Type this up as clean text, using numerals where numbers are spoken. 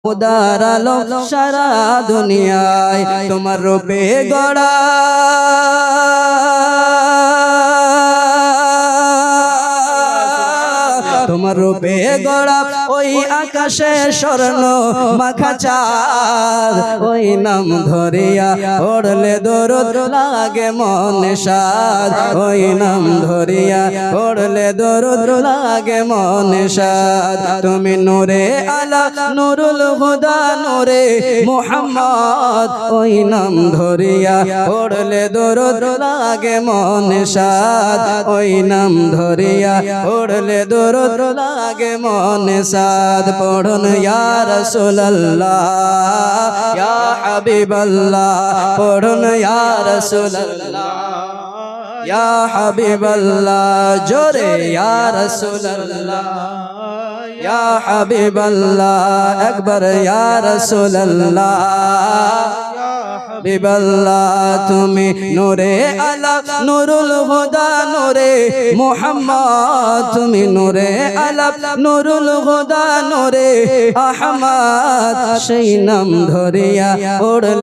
উদার আলো সারা দুনিয়ায় তোমার রূপে গড়া তোমার রূপে গড়া ওই আকাশে স্বর্ণ মাখা চাঁদ ওই নাম ধরিয়া পড়লে দরদ লাগে মনে সাদ ওই নাম ধরিয়া পড়লে দরদ লাগে মনে সাদ তুমি নূরে আলা নুরুল হুদা নূরে মুহাম্মদ ওই নাম ধরিয়া পড়লে দরদ লাগে মনে সাদ ওই নাম ধরিয়া পড়লে দরদ লাগে মনে সাদ পড়ুন ইয়া রাসূলুল্লাহ ইয়া হাবিবাল্লাহ পড়ুন ইয়া রাসূলুল্লাহ ইয়া হাবিবাল্লাহ জোরে ইয়া রাসূলুল্লাহ ইয়া হাবিবাল্লাহ একবার ইয়া রাসূলুল্লাহ হাবিবাল্লাহ তুমি নূরে আলা নুরুল হুদা নূরে মুহাম্মদ তুমি নূরে আলা নুরুল হুদা নূরে আহমদ সেই নাম ধরিয়া